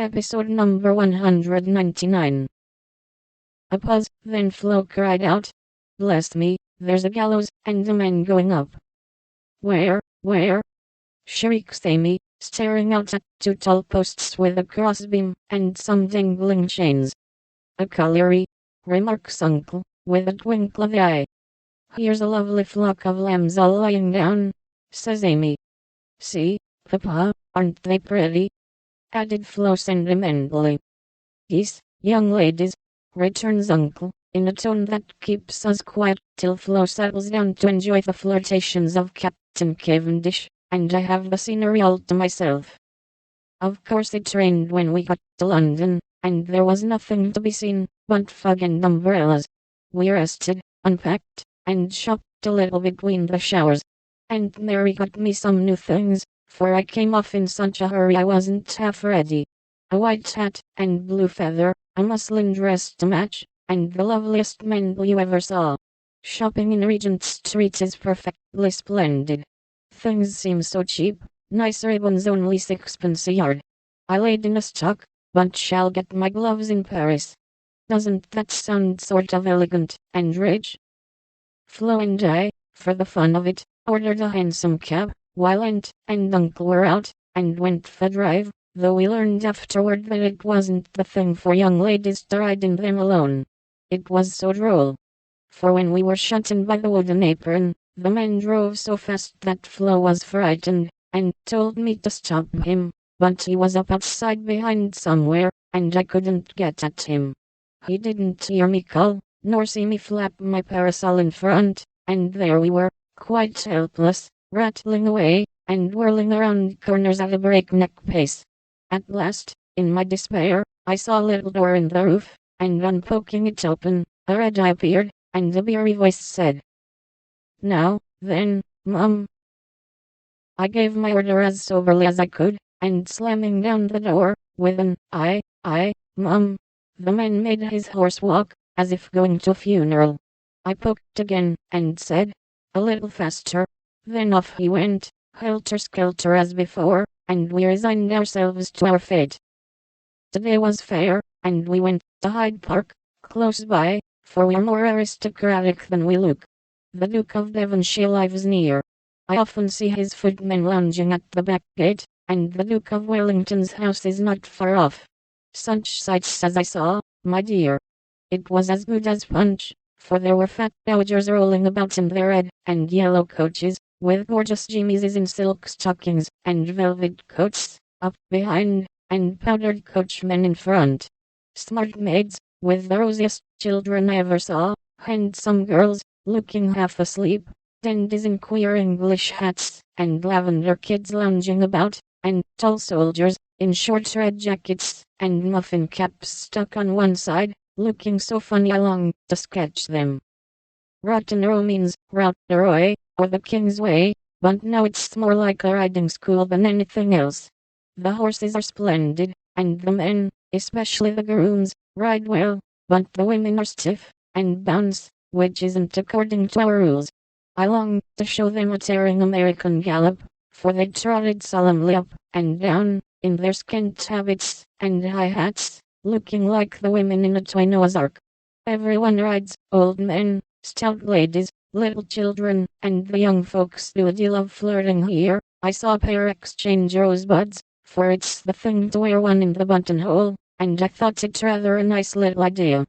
Episode number 199. A pause, then Flo cried out. Bless me, there's a gallows, and a man going up. Where? Shrieks Amy, staring out at two tall posts with a crossbeam, and some dangling chains. A colliery, remarks Uncle, with a twinkle of the eye. Here's a lovely flock of lambs all lying down, says Amy. See, Papa, aren't they pretty? Added Flo sentimentally. Yes, young ladies, returns Uncle, in a tone that keeps us quiet till Flo settles down to enjoy the flirtations of Captain Cavendish, and I have the scenery all to myself. Of course it rained when we got to London, and there was nothing to be seen but fog and umbrellas. We rested, unpacked, and shopped a little between the showers. And Mary got me some new things, for I came off in such a hurry I wasn't half ready. A white hat and blue feather, a muslin dress to match, and the loveliest mantle you ever saw. Shopping in Regent Street is perfectly splendid. Things seem so cheap, nice ribbons only 6pence a yard. I laid in a stock, but shall get my gloves in Paris. Doesn't that sound sort of elegant and rich? Flo and I, for the fun of it, ordered a hansom cab, while Aunt and Uncle were out, and went for drive, though we learned afterward that it wasn't the thing for young ladies to ride in them alone. It was so droll. For when we were shut in by the wooden apron, the man drove so fast that Flo was frightened, and told me to stop him, but he was up outside behind somewhere, and I couldn't get at him. He didn't hear me call, nor see me flap my parasol in front, and there we were, quite helpless, rattling away, and whirling around corners at a breakneck pace. At last, in my despair, I saw a little door in the roof, and on poking it open, a red eye appeared, and a beery voice said, "Now, then, Mum." I gave my order as soberly as I could, and slamming down the door, with an "Aye, Mum," the man made his horse walk, as if going to a funeral. I poked again, and said, "A little faster." Then off he went, helter-skelter as before, and we resigned ourselves to our fate. Today was fair, and we went to Hyde Park, close by, for we're more aristocratic than we look. The Duke of Devonshire lives near. I often see his footmen lounging at the back gate, and the Duke of Wellington's house is not far off. Such sights as I saw, my dear. It was as good as punch, for there were fat dowagers rolling about in their red and yellow coaches, with gorgeous chemises in silk stockings and velvet coats, up behind, and powdered coachmen in front. Smart maids, with the rosiest children I ever saw, handsome girls, looking half asleep, dandies in queer English hats, and lavender kids lounging about, and tall soldiers, in short red jackets, and muffin caps stuck on one side, looking so funny I longed to sketch them. Rotten Row means Route de Roy, or the King's Way, but now it's more like a riding school than anything else. The horses are splendid, and the men, especially the grooms, ride well, but the women are stiff, and bounce, which isn't according to our rules. I longed to show them a tearing American gallop, for they trotted solemnly up and down, in their scant habits and high hats, looking like the women in a toy Noah's Ark. Everyone rides, old men, stout ladies, little children, and the young folks do a deal of flirting here. I saw a pair exchange rosebuds, for it's the thing to wear one in the buttonhole, and I thought it rather a nice little idea.